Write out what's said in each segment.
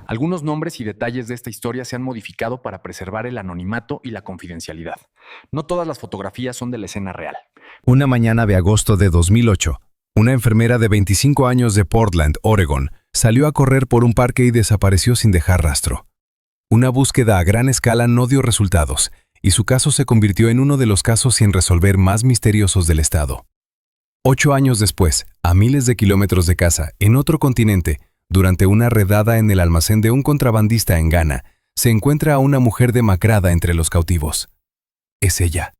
Algunos nombres y detalles de esta historia se han modificado para preservar el anonimato y la confidencialidad. No todas las fotografías son de la escena real. Una mañana de agosto de 2008, una enfermera de 25 años de Portland, Oregon, salió a correr por un parque y desapareció sin dejar rastro. Una búsqueda a gran escala no dio resultados, y su caso se convirtió en uno de los casos sin resolver más misteriosos del estado. 8 años después, a miles de kilómetros de casa, en otro continente, durante una redada en el almacén de un contrabandista en Ghana, se encuentra a una mujer demacrada entre los cautivos. Es ella.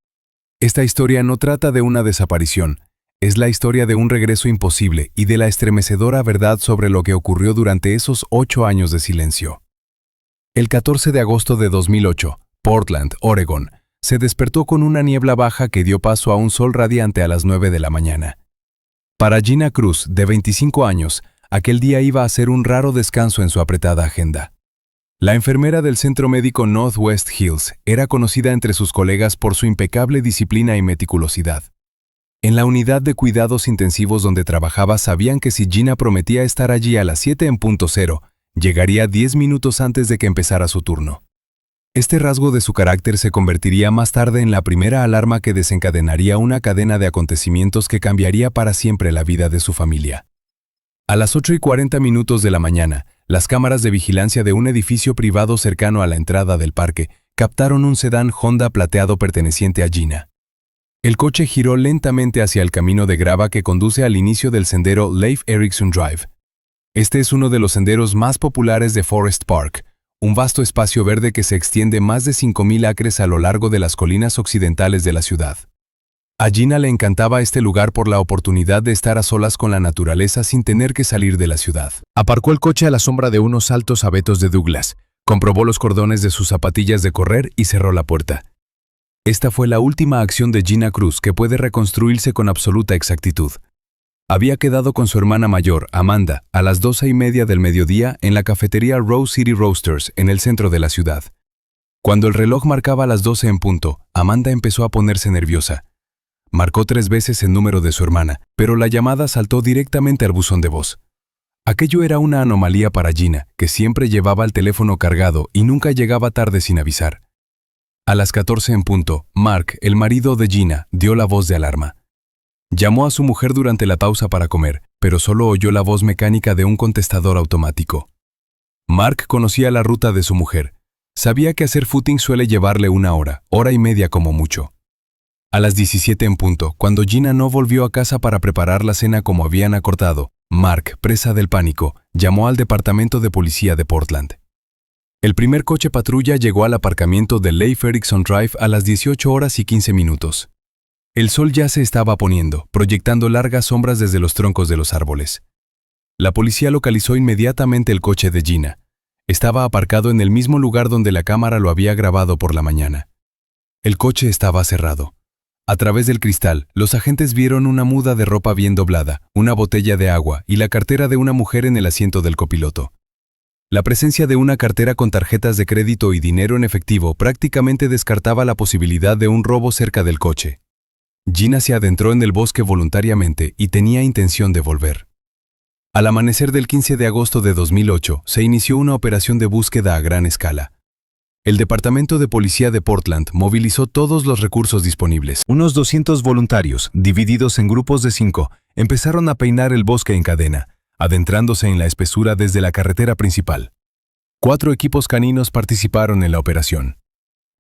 Esta historia no trata de una desaparición, es la historia de un regreso imposible y de la estremecedora verdad sobre lo que ocurrió durante esos 8 años de silencio. El 14 de agosto de 2008, Portland, Oregon, se despertó con una niebla baja que dio paso a un sol radiante a las 9 de la mañana. Para Gina Cruz, de 25 años, aquel día iba a ser un raro descanso en su apretada agenda. La enfermera del centro médico Northwest Hills era conocida entre sus colegas por su impecable disciplina y meticulosidad. En la unidad de cuidados intensivos donde trabajaba sabían que si Gina prometía estar allí a las 7 en punto cero, llegaría 10 minutos antes de que empezara su turno. Este rasgo de su carácter se convertiría más tarde en la primera alarma que desencadenaría una cadena de acontecimientos que cambiaría para siempre la vida de su familia. A las 8:40 de la mañana, las cámaras de vigilancia de un edificio privado cercano a la entrada del parque captaron un sedán Honda plateado perteneciente a Gina. El coche giró lentamente hacia el camino de grava que conduce al inicio del sendero Leif Erikson Drive. Este es uno de los senderos más populares de Forest Park, un vasto espacio verde que se extiende más de 5,000 acres a lo largo de las colinas occidentales de la ciudad. A Gina le encantaba este lugar por la oportunidad de estar a solas con la naturaleza sin tener que salir de la ciudad. Aparcó el coche a la sombra de unos altos abetos de Douglas, comprobó los cordones de sus zapatillas de correr y cerró la puerta. Esta fue la última acción de Gina Cruz que puede reconstruirse con absoluta exactitud. Había quedado con su hermana mayor, Amanda, a las 12:30 del mediodía en la cafetería Rose City Roasters en el centro de la ciudad. Cuando el reloj marcaba las 12 en punto, Amanda empezó a ponerse nerviosa. Marcó 3 veces el número de su hermana, pero la llamada saltó directamente al buzón de voz. Aquello era una anomalía para Gina, que siempre llevaba el teléfono cargado y nunca llegaba tarde sin avisar. A las 14 en punto, Mark, el marido de Gina, dio la voz de alarma. Llamó a su mujer durante la pausa para comer, pero solo oyó la voz mecánica de un contestador automático. Mark conocía la ruta de su mujer. Sabía que hacer footing suele llevarle 1 hora, hora y media como mucho. A las 17 en punto, cuando Gina no volvió a casa para preparar la cena como habían acordado, Mark, presa del pánico, llamó al departamento de policía de Portland. El primer coche patrulla llegó al aparcamiento de Leif Erikson Drive a las 18:15. El sol ya se estaba poniendo, proyectando largas sombras desde los troncos de los árboles. La policía localizó inmediatamente el coche de Gina. Estaba aparcado en el mismo lugar donde la cámara lo había grabado por la mañana. El coche estaba cerrado. A través del cristal, los agentes vieron una muda de ropa bien doblada, una botella de agua y la cartera de una mujer en el asiento del copiloto. La presencia de una cartera con tarjetas de crédito y dinero en efectivo prácticamente descartaba la posibilidad de un robo cerca del coche. Gina se adentró en el bosque voluntariamente y tenía intención de volver. Al amanecer del 15 de agosto de 2008, se inició una operación de búsqueda a gran escala. El Departamento de Policía de Portland movilizó todos los recursos disponibles. Unos 200 voluntarios, divididos en grupos de 5, empezaron a peinar el bosque en cadena, adentrándose en la espesura desde la carretera principal. 4 equipos caninos participaron en la operación.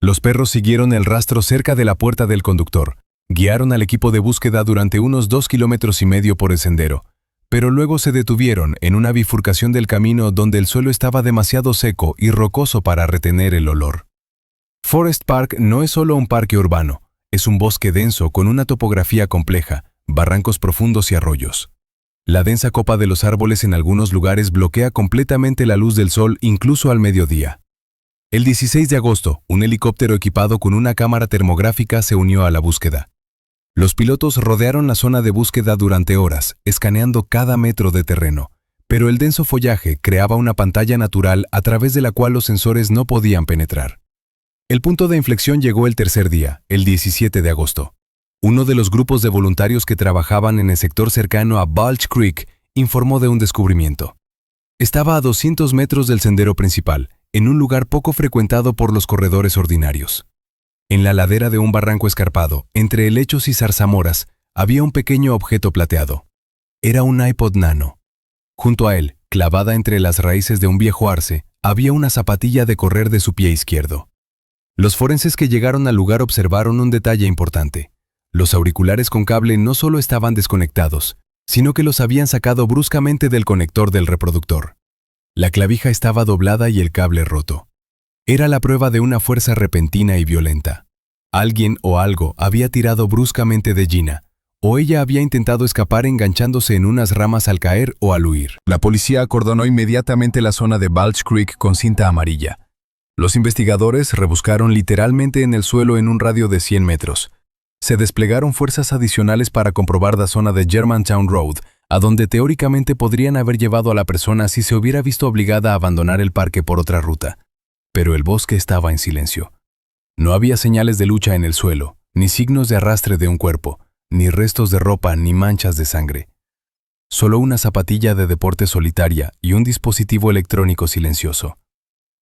Los perros siguieron el rastro cerca de la puerta del conductor, guiaron al equipo de búsqueda durante unos 2,5 kilómetros por el sendero, pero luego se detuvieron en una bifurcación del camino donde el suelo estaba demasiado seco y rocoso para retener el olor. Forest Park no es solo un parque urbano, es un bosque denso con una topografía compleja, barrancos profundos y arroyos. La densa copa de los árboles en algunos lugares bloquea completamente la luz del sol incluso al mediodía. El 16 de agosto, un helicóptero equipado con una cámara termográfica se unió a la búsqueda. Los pilotos rodearon la zona de búsqueda durante horas, escaneando cada metro de terreno, pero el denso follaje creaba una pantalla natural a través de la cual los sensores no podían penetrar. El punto de inflexión llegó el tercer día, el 17 de agosto. Uno de los grupos de voluntarios que trabajaban en el sector cercano a Balch Creek informó de un descubrimiento. Estaba a 200 metros del sendero principal, en un lugar poco frecuentado por los corredores ordinarios. En la ladera de un barranco escarpado, entre helechos y zarzamoras, había un pequeño objeto plateado. Era un iPod Nano. Junto a él, clavada entre las raíces de un viejo arce, había una zapatilla de correr de su pie izquierdo. Los forenses que llegaron al lugar observaron un detalle importante. Los auriculares con cable no solo estaban desconectados, sino que los habían sacado bruscamente del conector del reproductor. La clavija estaba doblada y el cable roto. Era la prueba de una fuerza repentina y violenta. Alguien o algo había tirado bruscamente de Gina, o ella había intentado escapar enganchándose en unas ramas al caer o al huir. La policía acordonó inmediatamente la zona de Balch Creek con cinta amarilla. Los investigadores rebuscaron literalmente en el suelo en un radio de 100 metros. Se desplegaron fuerzas adicionales para comprobar la zona de Germantown Road, a donde teóricamente podrían haber llevado a la persona si se hubiera visto obligada a abandonar el parque por otra ruta. Pero el bosque estaba en silencio. No había señales de lucha en el suelo, ni signos de arrastre de un cuerpo, ni restos de ropa, ni manchas de sangre. Solo una zapatilla de deporte solitaria y un dispositivo electrónico silencioso.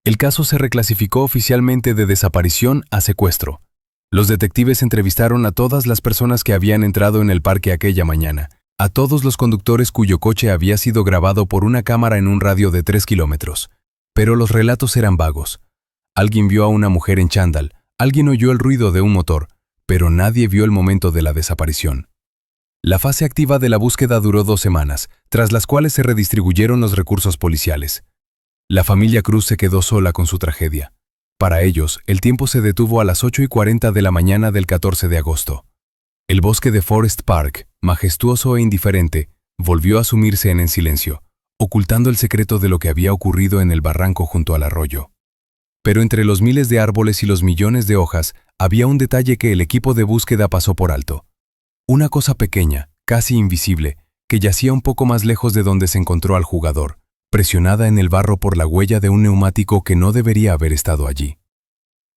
El caso se reclasificó oficialmente de desaparición a secuestro. Los detectives entrevistaron a todas las personas que habían entrado en el parque aquella mañana, a todos los conductores cuyo coche había sido grabado por una cámara en un radio de 3 kilómetros. Pero los relatos eran vagos. Alguien vio a una mujer en chándal, alguien oyó el ruido de un motor, pero nadie vio el momento de la desaparición. La fase activa de la búsqueda duró 2 semanas, tras las cuales se redistribuyeron los recursos policiales. La familia Cruz se quedó sola con su tragedia. Para ellos, el tiempo se detuvo a las 8:40 de la mañana del 14 de agosto. El bosque de Forest Park, majestuoso e indiferente, volvió a sumirse en el silencio, ocultando el secreto de lo que había ocurrido en el barranco junto al arroyo. Pero entre los miles de árboles y los millones de hojas, había un detalle que el equipo de búsqueda pasó por alto. Una cosa pequeña, casi invisible, que yacía un poco más lejos de donde se encontró al jugador, presionada en el barro por la huella de un neumático que no debería haber estado allí.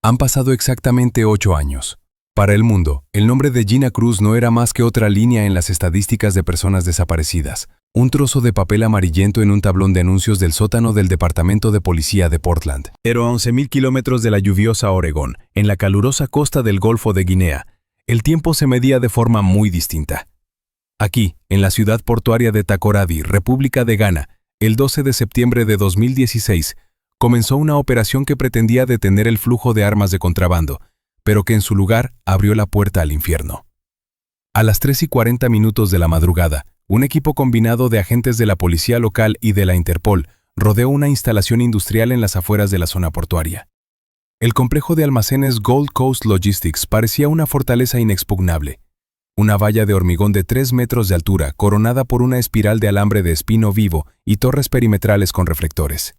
Han pasado exactamente 8 años. Para el mundo, el nombre de Gina Cruz no era más que otra línea en las estadísticas de personas desaparecidas, un trozo de papel amarillento en un tablón de anuncios del sótano del Departamento de Policía de Portland. Pero a 11.000 kilómetros de la lluviosa Oregón, en la calurosa costa del Golfo de Guinea, el tiempo se medía de forma muy distinta. Aquí, en la ciudad portuaria de Takoradi, República de Ghana, el 12 de septiembre de 2016, comenzó una operación que pretendía detener el flujo de armas de contrabando, pero que en su lugar abrió la puerta al infierno. A las 3:40 de la madrugada, un equipo combinado de agentes de la policía local y de la Interpol rodeó una instalación industrial en las afueras de la zona portuaria. El complejo de almacenes Gold Coast Logistics parecía una fortaleza inexpugnable. Una valla de hormigón de 3 metros de altura, coronada por una espiral de alambre de espino vivo y torres perimetrales con reflectores.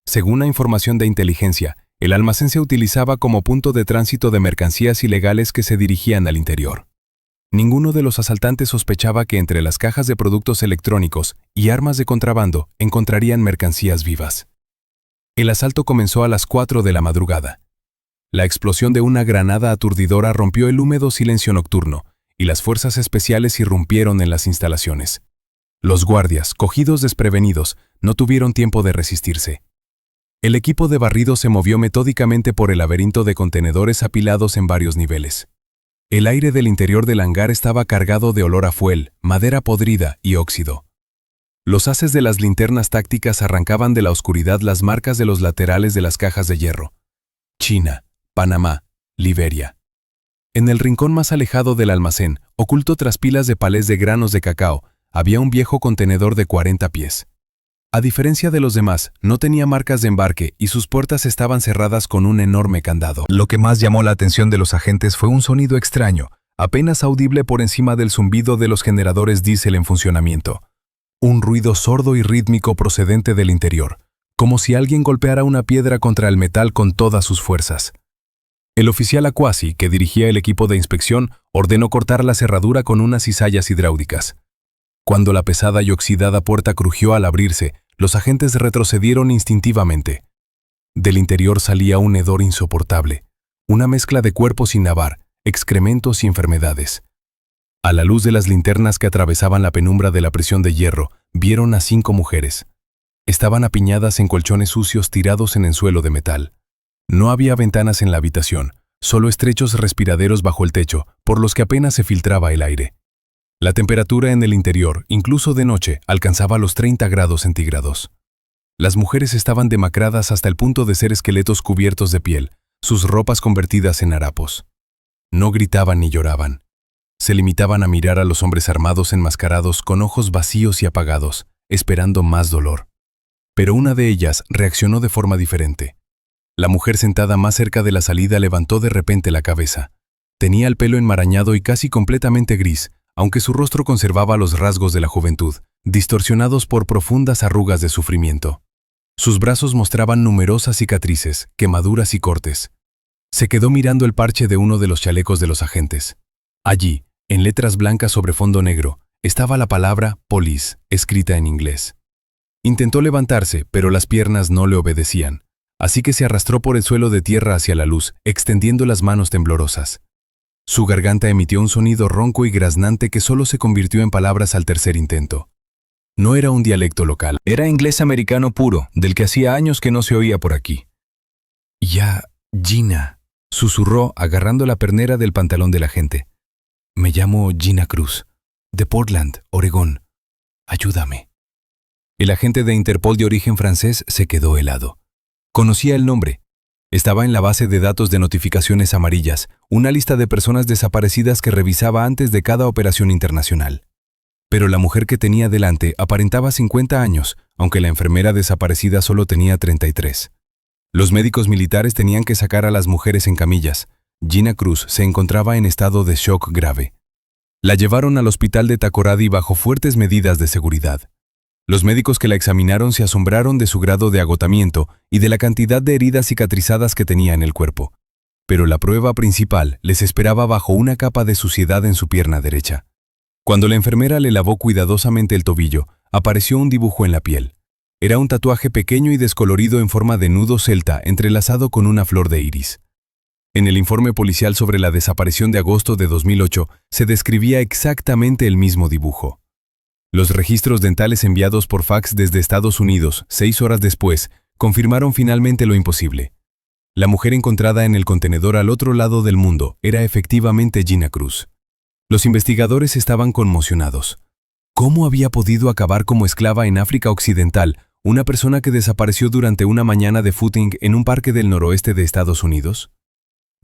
Según la información de inteligencia, el almacén se utilizaba como punto de tránsito de mercancías ilegales que se dirigían al interior. Ninguno de los asaltantes sospechaba que entre las cajas de productos electrónicos y armas de contrabando encontrarían mercancías vivas. El asalto comenzó a las 4 de la madrugada. La explosión de una granada aturdidora rompió el húmedo silencio nocturno, y las fuerzas especiales irrumpieron en las instalaciones. Los guardias, cogidos desprevenidos, no tuvieron tiempo de resistirse. El equipo de barrido se movió metódicamente por el laberinto de contenedores apilados en varios niveles. El aire del interior del hangar estaba cargado de olor a fuel, madera podrida y óxido. Los haces de las linternas tácticas arrancaban de la oscuridad las marcas de los laterales de las cajas de hierro. China, Panamá, Liberia. En el rincón más alejado del almacén, oculto tras pilas de palés de granos de cacao, había un viejo contenedor de 40 pies. A diferencia de los demás, no tenía marcas de embarque y sus puertas estaban cerradas con un enorme candado. Lo que más llamó la atención de los agentes fue un sonido extraño, apenas audible por encima del zumbido de los generadores diésel en funcionamiento. Un ruido sordo y rítmico procedente del interior, como si alguien golpeara una piedra contra el metal con todas sus fuerzas. El oficial Akwasi, que dirigía el equipo de inspección, ordenó cortar la cerradura con unas cizallas hidráulicas. Cuando la pesada y oxidada puerta crujió al abrirse, los agentes retrocedieron instintivamente. Del interior salía un hedor insoportable, una mezcla de cuerpos sin lavar, excrementos y enfermedades. A la luz de las linternas que atravesaban la penumbra de la prisión de hierro, vieron a 5 mujeres. Estaban apiñadas en colchones sucios tirados en el suelo de metal. No había ventanas en la habitación, solo estrechos respiraderos bajo el techo, por los que apenas se filtraba el aire. La temperatura en el interior, incluso de noche, alcanzaba los 30 grados centígrados. Las mujeres estaban demacradas hasta el punto de ser esqueletos cubiertos de piel, sus ropas convertidas en harapos. No gritaban ni lloraban. Se limitaban a mirar a los hombres armados enmascarados con ojos vacíos y apagados, esperando más dolor. Pero una de ellas reaccionó de forma diferente. La mujer sentada más cerca de la salida levantó de repente la cabeza. Tenía el pelo enmarañado y casi completamente gris, aunque su rostro conservaba los rasgos de la juventud, distorsionados por profundas arrugas de sufrimiento. Sus brazos mostraban numerosas cicatrices, quemaduras y cortes. Se quedó mirando el parche de uno de los chalecos de los agentes. Allí, en letras blancas sobre fondo negro, estaba la palabra police, escrita en inglés. Intentó levantarse, pero las piernas no le obedecían, así que se arrastró por el suelo de tierra hacia la luz, extendiendo las manos temblorosas. Su garganta emitió un sonido ronco y graznante que solo se convirtió en palabras al tercer intento. No era un dialecto local. Era inglés americano puro, del que hacía años que no se oía por aquí. «Ya, Gina», susurró agarrando la pernera del pantalón del agente. «Me llamo Gina Cruz, de Portland, Oregón. Ayúdame». El agente de Interpol de origen francés se quedó helado. Conocía el nombre. Estaba en la base de datos de notificaciones amarillas, una lista de personas desaparecidas que revisaba antes de cada operación internacional. Pero la mujer que tenía delante aparentaba 50 años, aunque la enfermera desaparecida solo tenía 33. Los médicos militares tenían que sacar a las mujeres en camillas. Gina Cruz se encontraba en estado de shock grave. La llevaron al hospital de Takoradi bajo fuertes medidas de seguridad. Los médicos que la examinaron se asombraron de su grado de agotamiento y de la cantidad de heridas cicatrizadas que tenía en el cuerpo. Pero la prueba principal les esperaba bajo una capa de suciedad en su pierna derecha. Cuando la enfermera le lavó cuidadosamente el tobillo, apareció un dibujo en la piel. Era un tatuaje pequeño y descolorido en forma de nudo celta entrelazado con una flor de iris. En el informe policial sobre la desaparición de agosto de 2008 se describía exactamente el mismo dibujo. Los registros dentales enviados por fax desde Estados Unidos, 6 horas después, confirmaron finalmente lo imposible. La mujer encontrada en el contenedor al otro lado del mundo era efectivamente Gina Cruz. Los investigadores estaban conmocionados. ¿Cómo había podido acabar como esclava en África Occidental una persona que desapareció durante una mañana de footing en un parque del noroeste de Estados Unidos?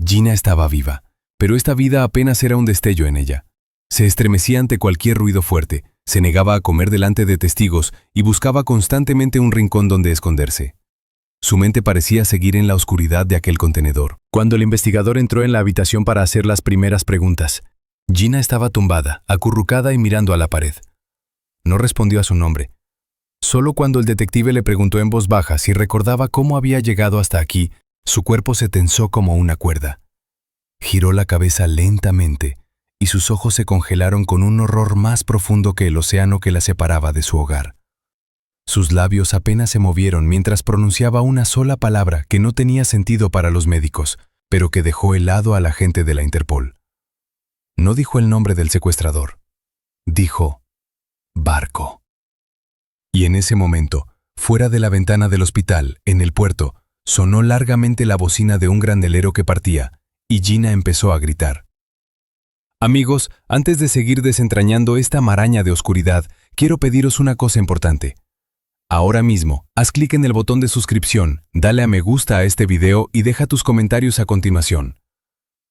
Gina estaba viva, pero esta vida apenas era un destello en ella. Se estremecía ante cualquier ruido fuerte, se negaba a comer delante de testigos y buscaba constantemente un rincón donde esconderse. Su mente parecía seguir en la oscuridad de aquel contenedor. Cuando el investigador entró en la habitación para hacer las primeras preguntas, Gina estaba tumbada, acurrucada y mirando a la pared. No respondió a su nombre. Solo cuando el detective le preguntó en voz baja si recordaba cómo había llegado hasta aquí, su cuerpo se tensó como una cuerda. Giró la cabeza lentamente y sus ojos se congelaron con un horror más profundo que el océano que la separaba de su hogar. Sus labios apenas se movieron mientras pronunciaba una sola palabra que no tenía sentido para los médicos, pero que dejó helado al agente de la Interpol. No dijo el nombre del secuestrador. Dijo barco. Y en ese momento, fuera de la ventana del hospital, en el puerto, sonó largamente la bocina de un grandelero que partía, y Gina empezó a gritar. Amigos, antes de seguir desentrañando esta maraña de oscuridad, quiero pediros una cosa importante. Ahora mismo, haz clic en el botón de suscripción, dale a me gusta a este video y deja tus comentarios a continuación.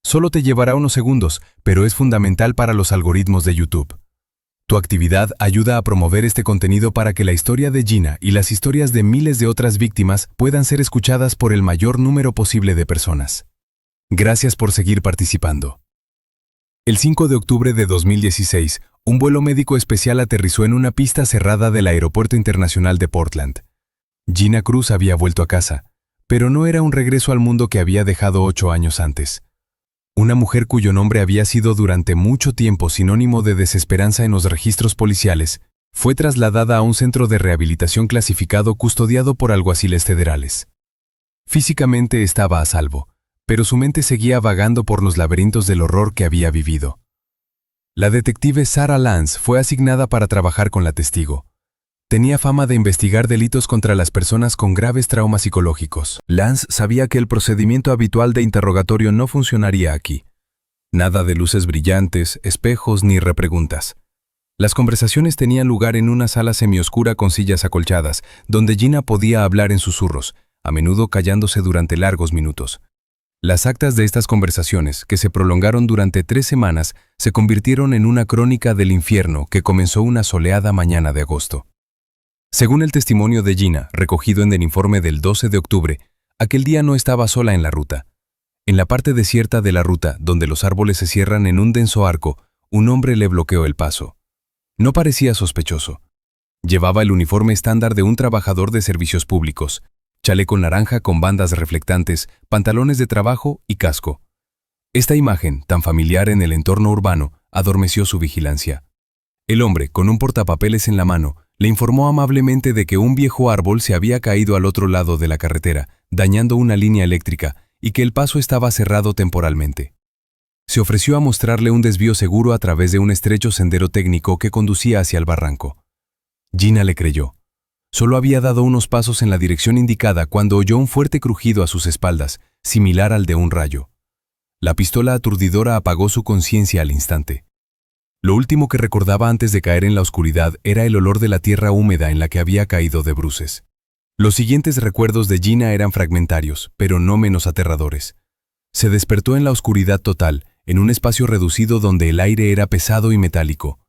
Solo te llevará unos segundos, pero es fundamental para los algoritmos de YouTube. Tu actividad ayuda a promover este contenido para que la historia de Gina y las historias de miles de otras víctimas puedan ser escuchadas por el mayor número posible de personas. Gracias por seguir participando. El 5 de octubre de 2016, un vuelo médico especial aterrizó en una pista cerrada del Aeropuerto Internacional de Portland. Gina Cruz había vuelto a casa, pero no era un regreso al mundo que había dejado 8 años antes. Una mujer cuyo nombre había sido durante mucho tiempo sinónimo de desesperanza en los registros policiales, fue trasladada a un centro de rehabilitación clasificado custodiado por alguaciles federales. Físicamente estaba a salvo, pero su mente seguía vagando por los laberintos del horror que había vivido. La detective Sarah Lance fue asignada para trabajar con la testigo. tenía fama de investigar delitos contra las personas con graves traumas psicológicos. Lance sabía que el procedimiento habitual de interrogatorio no funcionaría aquí. Nada de luces brillantes, espejos ni repreguntas. Las conversaciones tenían lugar en una sala semioscura con sillas acolchadas, donde Gina podía hablar en susurros, a menudo callándose durante largos minutos. Las actas de estas conversaciones, que se prolongaron durante 3 semanas, se convirtieron en una crónica del infierno que comenzó una soleada mañana de agosto. Según el testimonio de Gina, recogido en el informe del 12 de octubre, aquel día no estaba sola en la ruta. En la parte desierta de la ruta, donde los árboles se cierran en un denso arco, un hombre le bloqueó el paso. No parecía sospechoso. Llevaba el uniforme estándar de un trabajador de servicios públicos, chaleco naranja con bandas reflectantes, pantalones de trabajo y casco. Esta imagen, tan familiar en el entorno urbano, adormeció su vigilancia. El hombre, con un portapapeles en la mano, le informó amablemente de que un viejo árbol se había caído al otro lado de la carretera, dañando una línea eléctrica, y que el paso estaba cerrado temporalmente. Se ofreció a mostrarle un desvío seguro a través de un estrecho sendero técnico que conducía hacia el barranco. Gina le creyó. Solo había dado unos pasos en la dirección indicada cuando oyó un fuerte crujido a sus espaldas, similar al de un rayo. La pistola aturdidora apagó su conciencia al instante. Lo último que recordaba antes de caer en la oscuridad era el olor de la tierra húmeda en la que había caído de bruces. Los siguientes recuerdos de Gina eran fragmentarios, pero no menos aterradores. Se despertó en la oscuridad total, en un espacio reducido donde el aire era pesado y metálico.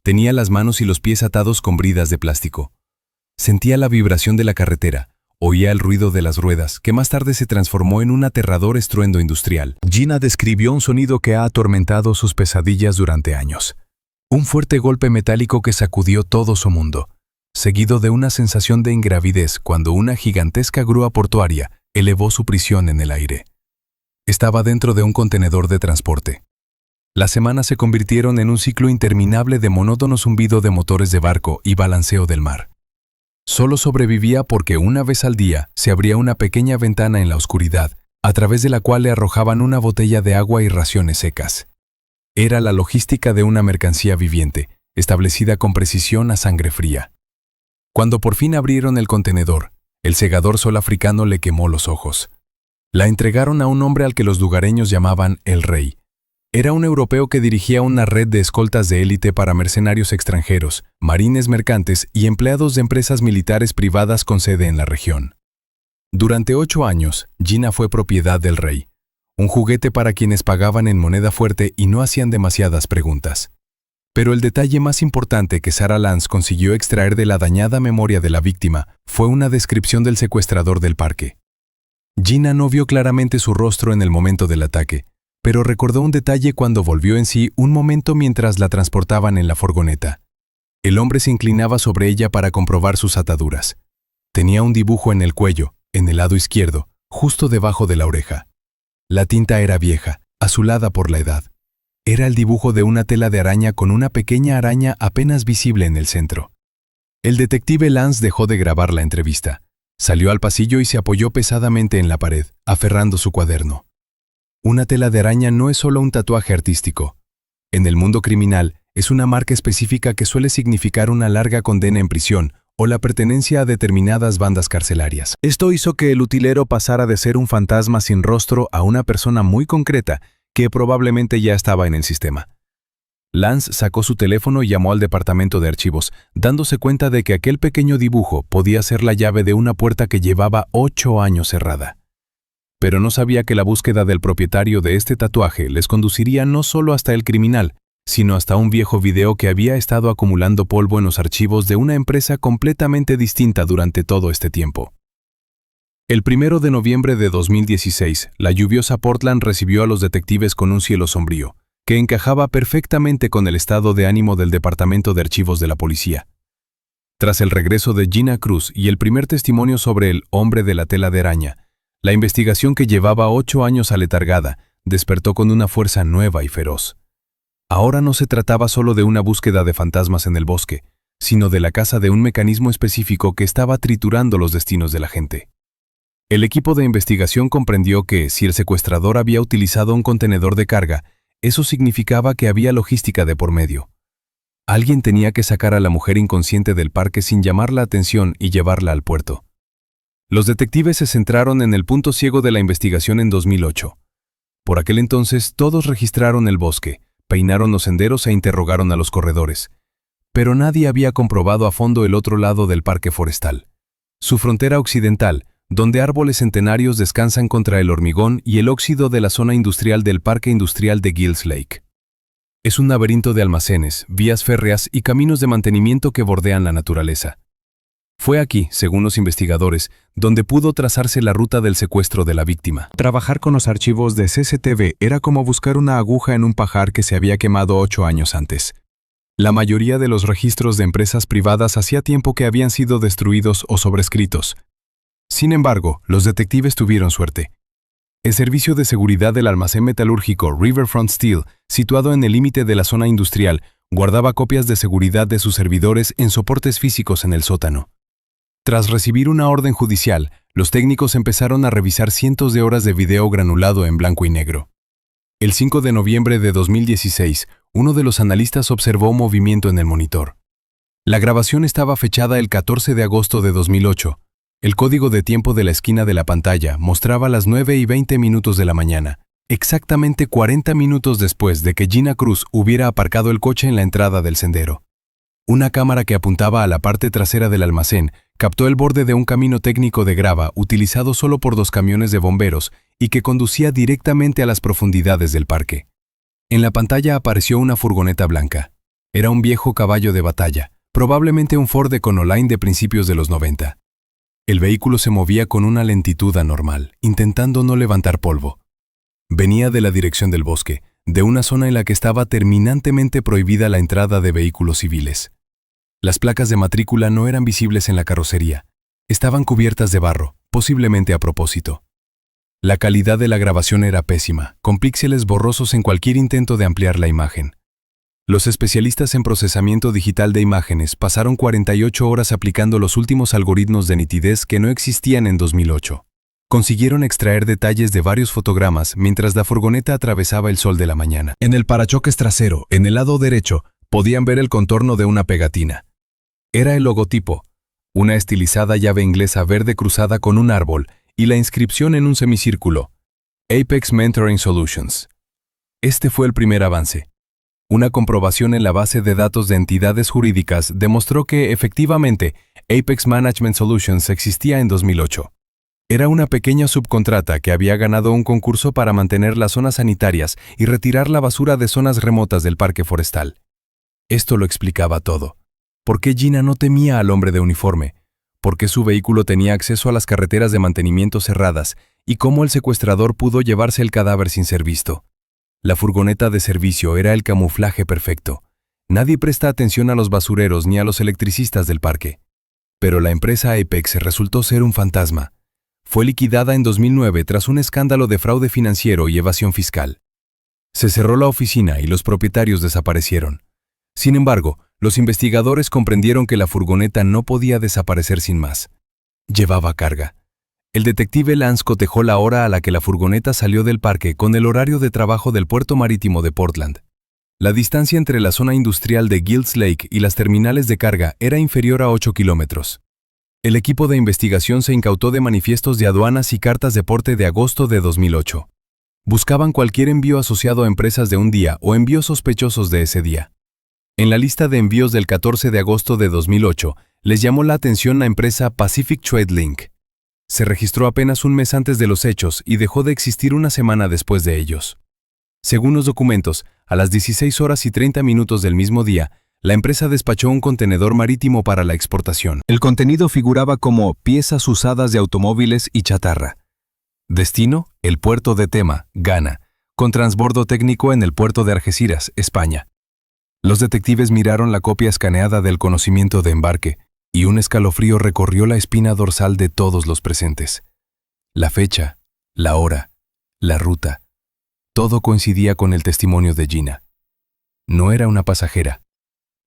Tenía las manos y los pies atados con bridas de plástico. Sentía la vibración de la carretera, oía el ruido de las ruedas, que más tarde se transformó en un aterrador estruendo industrial. Gina describió un sonido que ha atormentado sus pesadillas durante años. Un fuerte golpe metálico que sacudió todo su mundo, seguido de una sensación de ingravidez cuando una gigantesca grúa portuaria elevó su prisión en el aire. Estaba dentro de un contenedor de transporte. Las semanas se convirtieron en un ciclo interminable de monótono zumbido de motores de barco y balanceo del mar. Solo sobrevivía porque una vez al día se abría una pequeña ventana en la oscuridad, a través de la cual le arrojaban una botella de agua y raciones secas. Era la logística de una mercancía viviente, establecida con precisión a sangre fría. Cuando por fin abrieron el contenedor, el segador sol africano le quemó los ojos. La entregaron a un hombre al que los lugareños llamaban el Rey. Era un europeo que dirigía una red de escoltas de élite para mercenarios extranjeros, marines mercantes y empleados de empresas militares privadas con sede en la región. Durante 8 años, Gina fue propiedad del Rey, un juguete para quienes pagaban en moneda fuerte y no hacían demasiadas preguntas. Pero el detalle más importante que Sarah Lance consiguió extraer de la dañada memoria de la víctima fue una descripción del secuestrador del parque. Gina no vio claramente su rostro en el momento del ataque, pero recordó un detalle cuando volvió en sí un momento mientras la transportaban en la furgoneta. El hombre se inclinaba sobre ella para comprobar sus ataduras. Tenía un dibujo en el cuello, en el lado izquierdo, justo debajo de la oreja. La tinta era vieja, azulada por la edad. Era el dibujo de una tela de araña con una pequeña araña apenas visible en el centro. El detective Lance dejó de grabar la entrevista. Salió al pasillo y se apoyó pesadamente en la pared, aferrando su cuaderno. Una tela de araña no es solo un tatuaje artístico. En el mundo criminal, es una marca específica que suele significar una larga condena en prisión o la pertenencia a determinadas bandas carcelarias. Esto hizo que el utilero pasara de ser un fantasma sin rostro a una persona muy concreta que probablemente ya estaba en el sistema. Lance sacó su teléfono y llamó al departamento de archivos, dándose cuenta de que aquel pequeño dibujo podía ser la llave de una puerta que llevaba 8 años cerrada. Pero no sabía que la búsqueda del propietario de este tatuaje les conduciría no solo hasta el criminal, sino hasta un viejo video que había estado acumulando polvo en los archivos de una empresa completamente distinta durante todo este tiempo. El 1 de noviembre de 2016, la lluviosa Portland recibió a los detectives con un cielo sombrío, que encajaba perfectamente con el estado de ánimo del Departamento de Archivos de la Policía. Tras el regreso de Gina Cruz y el primer testimonio sobre el hombre de la tela de araña, la investigación que llevaba 8 años aletargada despertó con una fuerza nueva y feroz. Ahora no se trataba solo de una búsqueda de fantasmas en el bosque, sino de la caza de un mecanismo específico que estaba triturando los destinos de la gente. El equipo de investigación comprendió que, si el secuestrador había utilizado un contenedor de carga, eso significaba que había logística de por medio. Alguien tenía que sacar a la mujer inconsciente del parque sin llamar la atención y llevarla al puerto. Los detectives se centraron en el punto ciego de la investigación en 2008. Por aquel entonces, todos registraron el bosque, peinaron los senderos e interrogaron a los corredores. Pero nadie había comprobado a fondo el otro lado del parque forestal. Su frontera occidental, donde árboles centenarios descansan contra el hormigón y el óxido de la zona industrial del Parque Industrial de Gills Lake. Es un laberinto de almacenes, vías férreas y caminos de mantenimiento que bordean la naturaleza. Fue aquí, según los investigadores, donde pudo trazarse la ruta del secuestro de la víctima. Trabajar con los archivos de CCTV era como buscar una aguja en un pajar que se había quemado 8 años antes. La mayoría de los registros de empresas privadas hacía tiempo que habían sido destruidos o sobrescritos. Sin embargo, los detectives tuvieron suerte. El servicio de seguridad del almacén metalúrgico Riverfront Steel, situado en el límite de la zona industrial, guardaba copias de seguridad de sus servidores en soportes físicos en el sótano. Tras recibir una orden judicial, los técnicos empezaron a revisar cientos de horas de video granulado en blanco y negro. El 5 de noviembre de 2016, uno de los analistas observó movimiento en el monitor. La grabación estaba fechada el 14 de agosto de 2008. El código de tiempo de la esquina de la pantalla mostraba las 9:20 de la mañana, exactamente 40 minutos después de que Gina Cruz hubiera aparcado el coche en la entrada del sendero. Una cámara que apuntaba a la parte trasera del almacén captó el borde de un camino técnico de grava utilizado solo por 2 camiones de bomberos y que conducía directamente a las profundidades del parque. En la pantalla apareció una furgoneta blanca. Era un viejo caballo de batalla, probablemente un Ford Econoline de principios de los 90. El vehículo se movía con una lentitud anormal, intentando no levantar polvo. Venía de la dirección del bosque, de una zona en la que estaba terminantemente prohibida la entrada de vehículos civiles. Las placas de matrícula no eran visibles en la carrocería. Estaban cubiertas de barro, posiblemente a propósito. La calidad de la grabación era pésima, con píxeles borrosos en cualquier intento de ampliar la imagen. Los especialistas en procesamiento digital de imágenes pasaron 48 horas aplicando los últimos algoritmos de nitidez que no existían en 2008. Consiguieron extraer detalles de varios fotogramas mientras la furgoneta atravesaba el sol de la mañana. En el parachoques trasero, en el lado derecho, podían ver el contorno de una pegatina. Era el logotipo, una estilizada llave inglesa verde cruzada con un árbol y la inscripción en un semicírculo, Apex Mentoring Solutions. Este fue el primer avance. Una comprobación en la base de datos de entidades jurídicas demostró que, efectivamente, Apex Management Solutions existía en 2008. Era una pequeña subcontrata que había ganado un concurso para mantener las zonas sanitarias y retirar la basura de zonas remotas del parque forestal. Esto lo explicaba todo. ¿Por qué Gina no temía al hombre de uniforme? ¿Por qué su vehículo tenía acceso a las carreteras de mantenimiento cerradas? ¿Y cómo el secuestrador pudo llevarse el cadáver sin ser visto? La furgoneta de servicio era el camuflaje perfecto. Nadie presta atención a los basureros ni a los electricistas del parque. Pero la empresa Apex resultó ser un fantasma. Fue liquidada en 2009 tras un escándalo de fraude financiero y evasión fiscal. Se cerró la oficina y los propietarios desaparecieron. Sin embargo, los investigadores comprendieron que la furgoneta no podía desaparecer sin más. Llevaba carga. El detective Lance cotejó la hora a la que la furgoneta salió del parque con el horario de trabajo del puerto marítimo de Portland. La distancia entre la zona industrial de Gills Lake y las terminales de carga era inferior a 8 kilómetros. El equipo de investigación se incautó de manifiestos de aduanas y cartas de porte de agosto de 2008. Buscaban cualquier envío asociado a empresas de un día o envíos sospechosos de ese día. En la lista de envíos del 14 de agosto de 2008, les llamó la atención la empresa Pacific Trade Link. Se registró apenas un mes antes de los hechos y dejó de existir una semana después de ellos. Según los documentos, a las 16:30 del mismo día, la empresa despachó un contenedor marítimo para la exportación. El contenido figuraba como piezas usadas de automóviles y chatarra. Destino, el puerto de Tema, Ghana, con transbordo técnico en el puerto de Algeciras, España. Los detectives miraron la copia escaneada del conocimiento de embarque y un escalofrío recorrió la espina dorsal de todos los presentes. La fecha, la hora, la ruta, todo coincidía con el testimonio de Gina. No era una pasajera.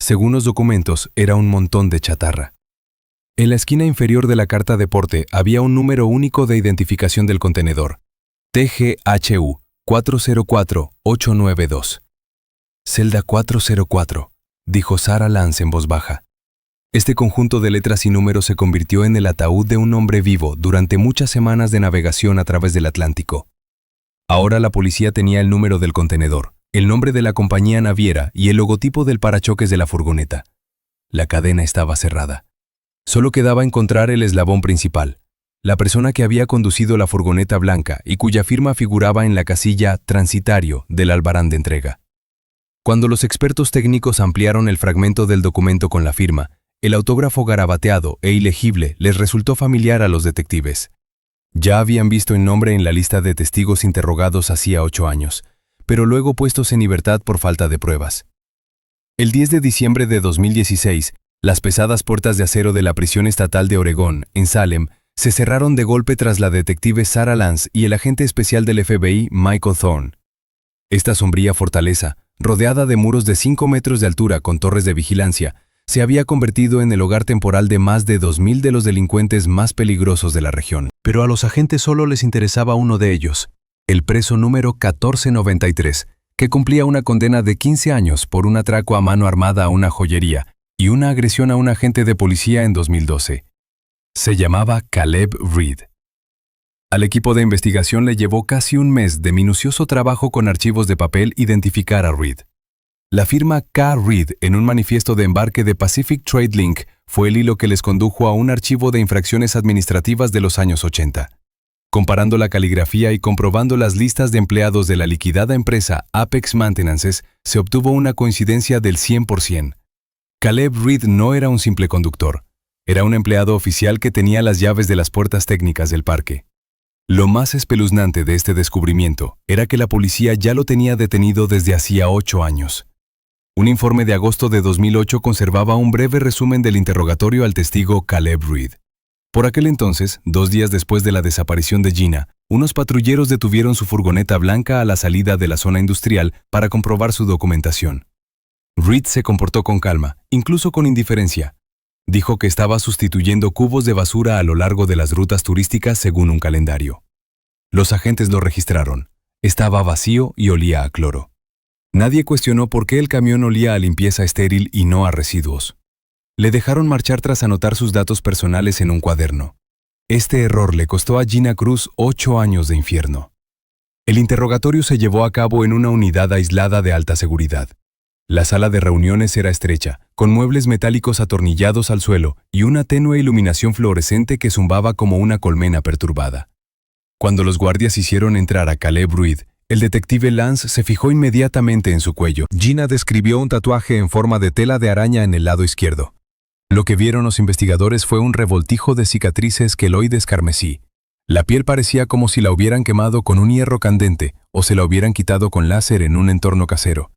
Según los documentos, era un montón de chatarra. En la esquina inferior de la carta de porte había un número único de identificación del contenedor, TGHU 404892. Celda 404, dijo Sarah Lance en voz baja. Este conjunto de letras y números se convirtió en el ataúd de un hombre vivo durante muchas semanas de navegación a través del Atlántico. Ahora la policía tenía el número del contenedor, el nombre de la compañía naviera y el logotipo del parachoques de la furgoneta. La cadena estaba cerrada. Solo quedaba encontrar el eslabón principal, la persona que había conducido la furgoneta blanca y cuya firma figuraba en la casilla transitario del albarán de entrega. Cuando los expertos técnicos ampliaron el fragmento del documento con la firma, el autógrafo garabateado e ilegible les resultó familiar a los detectives. Ya habían visto el nombre en la lista de testigos interrogados hacía 8 años, pero luego puestos en libertad por falta de pruebas. El 10 de diciembre de 2016, las pesadas puertas de acero de la prisión estatal de Oregón, en Salem, se cerraron de golpe tras la detective Sarah Lance y el agente especial del FBI, Michael Thorne. Esta sombría fortaleza, rodeada de muros de 5 metros de altura con torres de vigilancia, se había convertido en el hogar temporal de más de 2,000 de los delincuentes más peligrosos de la región. Pero a los agentes solo les interesaba uno de ellos, el preso número 1493, que cumplía una condena de 15 años por un atraco a mano armada a una joyería y una agresión a un agente de policía en 2012. Se llamaba Caleb Reed. Al equipo de investigación le llevó casi un mes de minucioso trabajo con archivos de papel identificar a Reed. La firma K. Reed en un manifiesto de embarque de Pacific Trade Link fue el hilo que les condujo a un archivo de infracciones administrativas de los años 80. Comparando la caligrafía y comprobando las listas de empleados de la liquidada empresa Apex Maintenances, se obtuvo una coincidencia del 100%. Caleb Reed no era un simple conductor. Era un empleado oficial que tenía las llaves de las puertas técnicas del parque. Lo más espeluznante de este descubrimiento era que la policía ya lo tenía detenido desde hacía 8 años. Un informe de agosto de 2008 conservaba un breve resumen del interrogatorio al testigo Caleb Reed. Por aquel entonces, 2 días después de la desaparición de Gina, unos patrulleros detuvieron su furgoneta blanca a la salida de la zona industrial para comprobar su documentación. Reed se comportó con calma, incluso con indiferencia. Dijo que estaba sustituyendo cubos de basura a lo largo de las rutas turísticas según un calendario. Los agentes lo registraron. Estaba vacío y olía a cloro. Nadie cuestionó por qué el camión olía a limpieza estéril y no a residuos. Le dejaron marchar tras anotar sus datos personales en un cuaderno. Este error le costó a Gina Cruz 8 años de infierno. El interrogatorio se llevó a cabo en una unidad aislada de alta seguridad. La sala de reuniones era estrecha, con muebles metálicos atornillados al suelo y una tenue iluminación fluorescente que zumbaba como una colmena perturbada. Cuando los guardias hicieron entrar a Caleb Reed, el detective Lance se fijó inmediatamente en su cuello. Gina describió un tatuaje en forma de tela de araña en el lado izquierdo. Lo que vieron los investigadores fue un revoltijo de cicatrices queloides carmesí. La piel parecía como si la hubieran quemado con un hierro candente o se la hubieran quitado con láser en un entorno casero.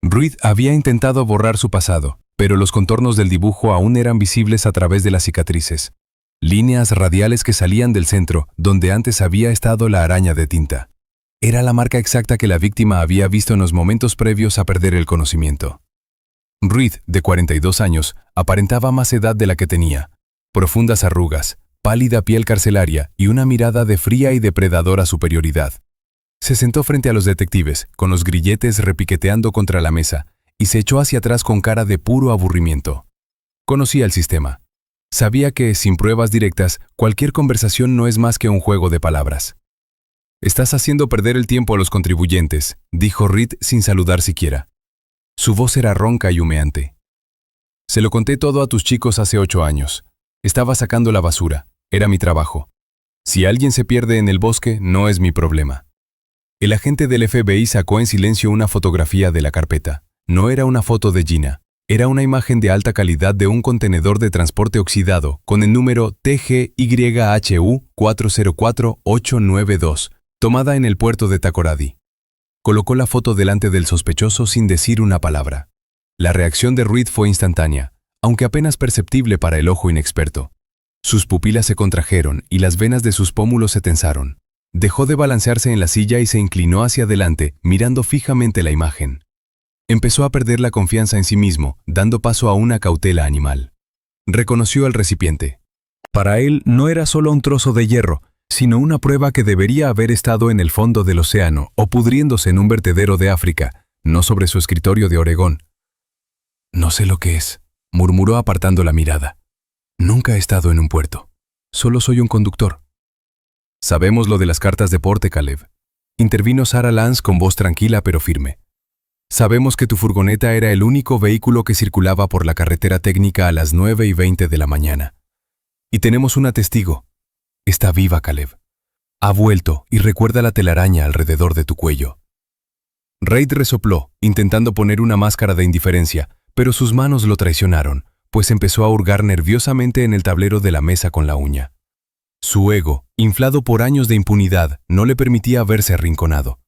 Reed había intentado borrar su pasado, pero los contornos del dibujo aún eran visibles a través de las cicatrices. Líneas radiales que salían del centro, donde antes había estado la araña de tinta. Era la marca exacta que la víctima había visto en los momentos previos a perder el conocimiento. Reed, de 42 años, aparentaba más edad de la que tenía. Profundas arrugas, pálida piel carcelaria y una mirada de fría y depredadora superioridad. Se sentó frente a los detectives, con los grilletes repiqueteando contra la mesa, y se echó hacia atrás con cara de puro aburrimiento. Conocía el sistema. Sabía que, sin pruebas directas, cualquier conversación no es más que un juego de palabras. «Estás haciendo perder el tiempo a los contribuyentes», dijo Reed sin saludar siquiera. Su voz era ronca y humeante. «Se lo conté todo a tus chicos hace 8 años. Estaba sacando la basura. Era mi trabajo. Si alguien se pierde en el bosque, no es mi problema». El agente del FBI sacó en silencio una fotografía de la carpeta. No era una foto de Gina. Era una imagen de alta calidad de un contenedor de transporte oxidado con el número TGYHU 404892, tomada en el puerto de Takoradi. Colocó la foto delante del sospechoso sin decir una palabra. La reacción de Reed fue instantánea, aunque apenas perceptible para el ojo inexperto. Sus pupilas se contrajeron y las venas de sus pómulos se tensaron. Dejó de balancearse en la silla y se inclinó hacia adelante, mirando fijamente la imagen. Empezó a perder la confianza en sí mismo, dando paso a una cautela animal. Reconoció el recipiente. Para él no era solo un trozo de hierro, sino una prueba que debería haber estado en el fondo del océano o pudriéndose en un vertedero de África, no sobre su escritorio de Oregón. No sé lo que es, murmuró apartando la mirada. Nunca he estado en un puerto. Solo soy un conductor. Sabemos lo de las cartas de porte, Caleb. Intervino Sarah Lance con voz tranquila pero firme. Sabemos que tu furgoneta era el único vehículo que circulaba por la carretera técnica a las 9:20 de la mañana. Y tenemos una testigo. Está viva, Caleb. Ha vuelto y recuerda la telaraña alrededor de tu cuello. Reid resopló, intentando poner una máscara de indiferencia, pero sus manos lo traicionaron, pues empezó a hurgar nerviosamente en el tablero de la mesa con la uña. Su ego, inflado por años de impunidad, no le permitía verse arrinconado.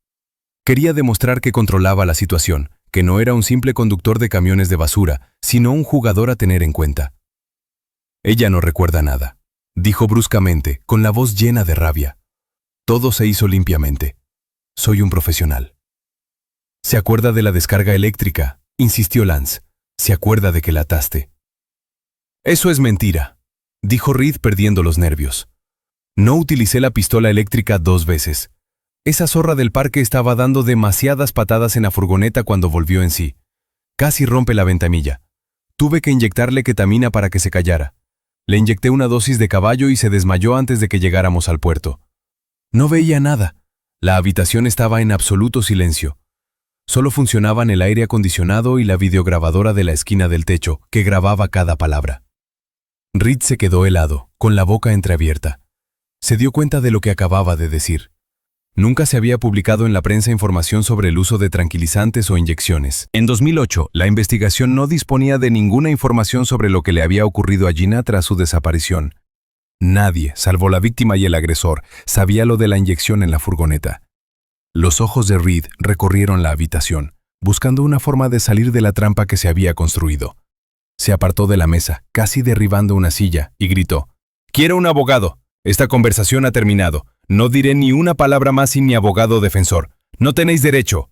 Quería demostrar que controlaba la situación, que no era un simple conductor de camiones de basura, sino un jugador a tener en cuenta. Ella no recuerda nada, dijo bruscamente, con la voz llena de rabia. Todo se hizo limpiamente. Soy un profesional. ¿Se acuerda de la descarga eléctrica?, insistió Lance. ¿Se acuerda de que la ataste? Eso es mentira, dijo Reid perdiendo los nervios. No utilicé la pistola eléctrica 2 veces. Esa zorra del parque estaba dando demasiadas patadas en la furgoneta cuando volvió en sí. Casi rompe la ventanilla. Tuve que inyectarle ketamina para que se callara. Le inyecté una dosis de caballo y se desmayó antes de que llegáramos al puerto. No veía nada. La habitación estaba en absoluto silencio. Solo funcionaban el aire acondicionado y la videograbadora de la esquina del techo, que grababa cada palabra. Reid se quedó helado, con la boca entreabierta. Se dio cuenta de lo que acababa de decir. Nunca se había publicado en la prensa información sobre el uso de tranquilizantes o inyecciones. En 2008, la investigación no disponía de ninguna información sobre lo que le había ocurrido a Gina tras su desaparición. Nadie, salvo la víctima y el agresor, sabía lo de la inyección en la furgoneta. Los ojos de Reid recorrieron la habitación, buscando una forma de salir de la trampa que se había construido. Se apartó de la mesa, casi derribando una silla, y gritó: «¡Quiero un abogado! Esta conversación ha terminado. No diré ni una palabra más sin mi abogado defensor. ¡No tenéis derecho!».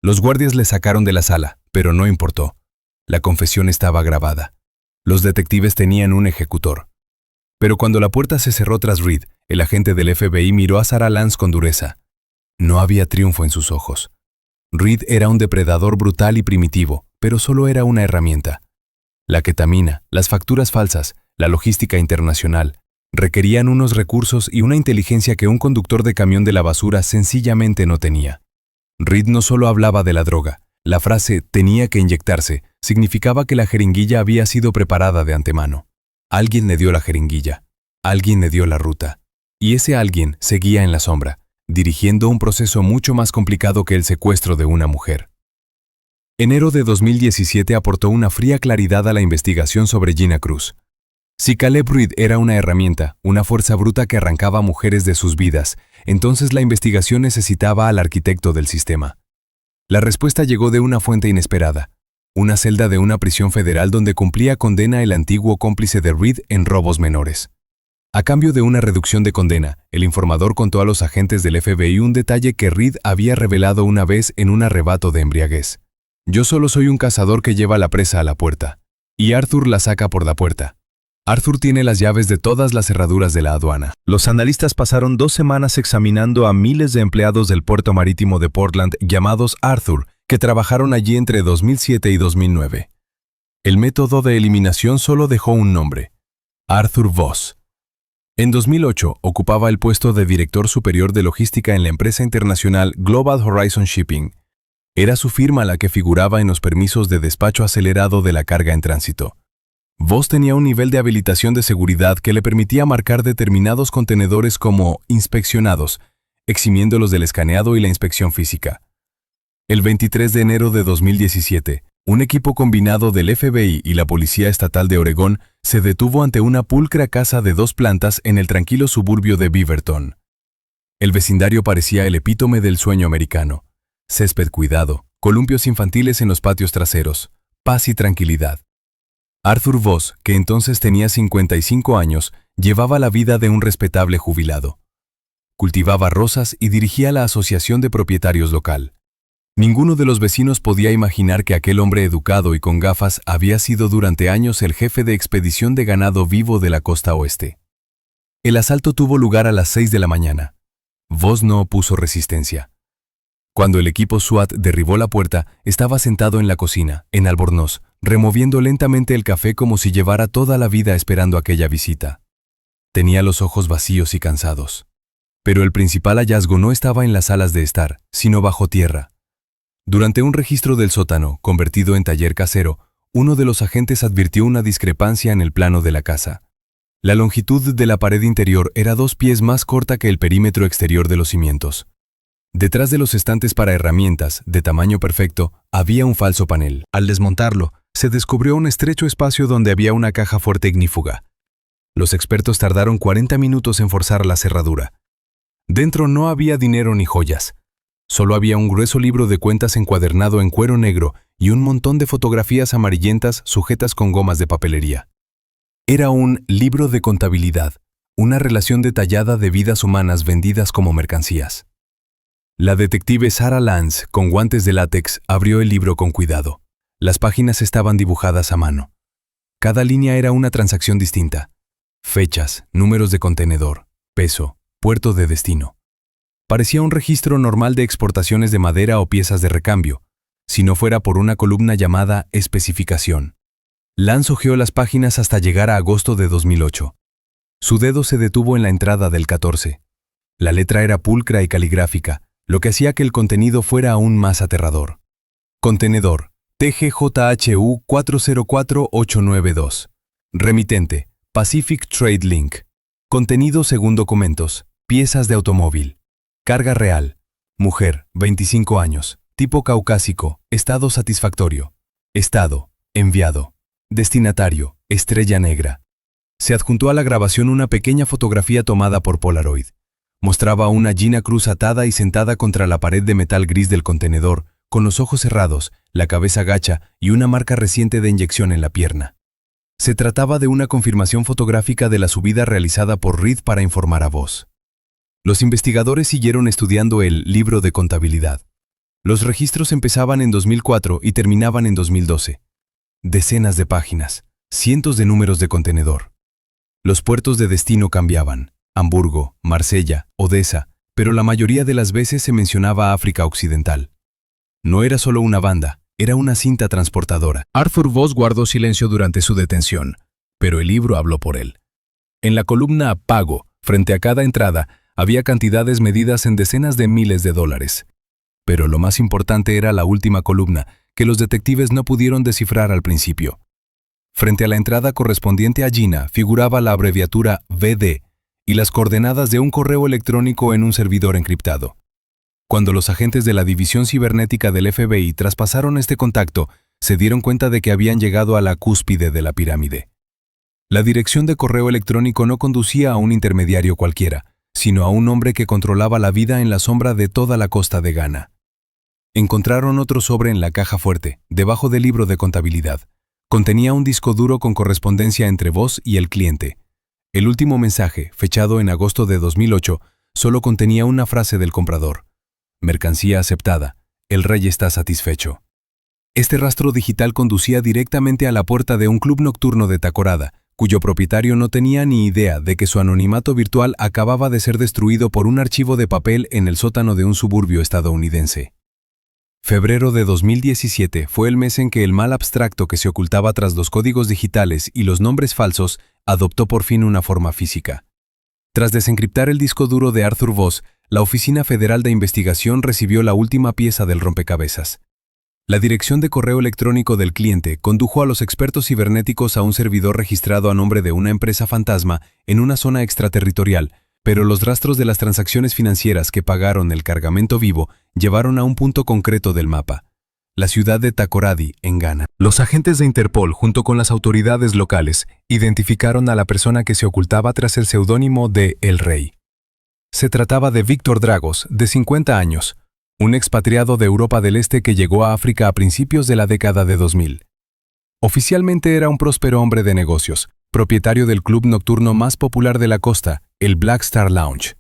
Los guardias le sacaron de la sala, pero no importó. La confesión estaba grabada. Los detectives tenían un ejecutor. Pero cuando la puerta se cerró tras Reid, el agente del FBI miró a Sarah Lance con dureza. No había triunfo en sus ojos. Reid era un depredador brutal y primitivo, pero solo era una herramienta. La ketamina, las facturas falsas, la logística internacional, requerían unos recursos y una inteligencia que un conductor de camión de la basura sencillamente no tenía. Reid no solo hablaba de la droga. La frase «tenía que inyectarse» significaba que la jeringuilla había sido preparada de antemano. Alguien le dio la jeringuilla. Alguien le dio la ruta. Y ese alguien seguía en la sombra, dirigiendo un proceso mucho más complicado que el secuestro de una mujer. Enero de 2017 aportó una fría claridad a la investigación sobre Gina Cruz. Si Caleb Reid era una herramienta, una fuerza bruta que arrancaba a mujeres de sus vidas, entonces la investigación necesitaba al arquitecto del sistema. La respuesta llegó de una fuente inesperada, una celda de una prisión federal donde cumplía condena el antiguo cómplice de Reid en robos menores. A cambio de una reducción de condena, el informador contó a los agentes del FBI un detalle que Reid había revelado una vez en un arrebato de embriaguez. «Yo solo soy un cazador que lleva la presa a la puerta, y Arthur la saca por la puerta. Arthur tiene las llaves de todas las cerraduras de la aduana». Los analistas pasaron 2 semanas examinando a miles de empleados del puerto marítimo de Portland llamados Arthur, que trabajaron allí entre 2007 y 2009. El método de eliminación solo dejó un nombre: Arthur Voss. En 2008 ocupaba el puesto de director superior de logística en la empresa internacional Global Horizon Shipping. Era su firma la que figuraba en los permisos de despacho acelerado de la carga en tránsito. Voss tenía un nivel de habilitación de seguridad que le permitía marcar determinados contenedores como inspeccionados, eximiéndolos del escaneado y la inspección física. El 23 de enero de 2017, un equipo combinado del FBI y la Policía Estatal de Oregón se detuvo ante una pulcra casa de 2 plantas en el tranquilo suburbio de Beaverton. El vecindario parecía el epítome del sueño americano. Césped cuidado, columpios infantiles en los patios traseros, paz y tranquilidad. Arthur Voss, que entonces tenía 55 años, llevaba la vida de un respetable jubilado. Cultivaba rosas y dirigía la asociación de propietarios local. Ninguno de los vecinos podía imaginar que aquel hombre educado y con gafas había sido durante años el jefe de expedición de ganado vivo de la costa oeste. El asalto tuvo lugar a las 6 de la mañana. Voss no opuso resistencia. Cuando el equipo SWAT derribó la puerta, estaba sentado en la cocina, en Albornoz, removiendo lentamente el café como si llevara toda la vida esperando aquella visita. Tenía los ojos vacíos y cansados. Pero el principal hallazgo no estaba en las salas de estar, sino bajo tierra. Durante un registro del sótano, convertido en taller casero, uno de los agentes advirtió una discrepancia en el plano de la casa. La longitud de la pared interior era 2 pies más corta que el perímetro exterior de los cimientos. Detrás de los estantes para herramientas, de tamaño perfecto, había un falso panel. Al desmontarlo, se descubrió un estrecho espacio donde había una caja fuerte ignífuga. Los expertos tardaron 40 minutos en forzar la cerradura. Dentro no había dinero ni joyas. Solo había un grueso libro de cuentas encuadernado en cuero negro y un montón de fotografías amarillentas sujetas con gomas de papelería. Era un libro de contabilidad, una relación detallada de vidas humanas vendidas como mercancías. La detective Sarah Lance, con guantes de látex, abrió el libro con cuidado. Las páginas estaban dibujadas a mano. Cada línea era una transacción distinta. Fechas, números de contenedor, peso, puerto de destino. Parecía un registro normal de exportaciones de madera o piezas de recambio, si no fuera por una columna llamada especificación. Lance hojeó las páginas hasta llegar a agosto de 2008. Su dedo se detuvo en la entrada del 14. La letra era pulcra y caligráfica, lo que hacía que el contenido fuera aún más aterrador. Contenedor, TGJHU 404892. Remitente, Pacific Trade Link. Contenido según documentos, piezas de automóvil. Carga real. Mujer, 25 años. Tipo caucásico. Estado satisfactorio. Estado. Enviado. Destinatario. Estrella negra. Se adjuntó a la grabación una pequeña fotografía tomada por Polaroid. Mostraba a una Gina Cruz atada y sentada contra la pared de metal gris del contenedor, con los ojos cerrados, la cabeza gacha y una marca reciente de inyección en la pierna. Se trataba de una confirmación fotográfica de la subida realizada por Reed para informar a Voz. Los investigadores siguieron estudiando el libro de contabilidad. Los registros empezaban en 2004 y terminaban en 2012. Decenas de páginas, cientos de números de contenedor. Los puertos de destino cambiaban: Hamburgo, Marsella, Odessa, pero la mayoría de las veces se mencionaba África Occidental. No era solo una banda, era una cinta transportadora. Arthur Voss guardó silencio durante su detención, pero el libro habló por él. En la columna Pago, frente a cada entrada, había cantidades medidas en decenas de miles de dólares. Pero lo más importante era la última columna, que los detectives no pudieron descifrar al principio. Frente a la entrada correspondiente a Gina figuraba la abreviatura VD y las coordenadas de un correo electrónico en un servidor encriptado. Cuando los agentes de la División Cibernética del FBI traspasaron este contacto, se dieron cuenta de que habían llegado a la cúspide de la pirámide. La dirección de correo electrónico no conducía a un intermediario cualquiera, sino a un hombre que controlaba la vida en la sombra de toda la costa de Ghana. Encontraron otro sobre en la caja fuerte, debajo del libro de contabilidad. Contenía un disco duro con correspondencia entre Voss y el cliente. El último mensaje, fechado en agosto de 2008, solo contenía una frase del comprador: mercancía aceptada, el rey está satisfecho. Este rastro digital conducía directamente a la puerta de un club nocturno de Takoradi, cuyo propietario no tenía ni idea de que su anonimato virtual acababa de ser destruido por un archivo de papel en el sótano de un suburbio estadounidense. Febrero de 2017 fue el mes en que el mal abstracto que se ocultaba tras los códigos digitales y los nombres falsos adoptó por fin una forma física. Tras desencriptar el disco duro de Arthur Voss, la Oficina Federal de Investigación recibió la última pieza del rompecabezas. La dirección de correo electrónico del cliente condujo a los expertos cibernéticos a un servidor registrado a nombre de una empresa fantasma en una zona extraterritorial, pero los rastros de las transacciones financieras que pagaron el cargamento vivo llevaron a un punto concreto del mapa: la ciudad de Takoradi, en Ghana. Los agentes de Interpol, junto con las autoridades locales, identificaron a la persona que se ocultaba tras el seudónimo de El Rey. Se trataba de Víctor Dragos, de 50 años, un expatriado de Europa del Este que llegó a África a principios de la década de 2000. Oficialmente era un próspero hombre de negocios, propietario del club nocturno más popular de la costa, el Black Star Lounge.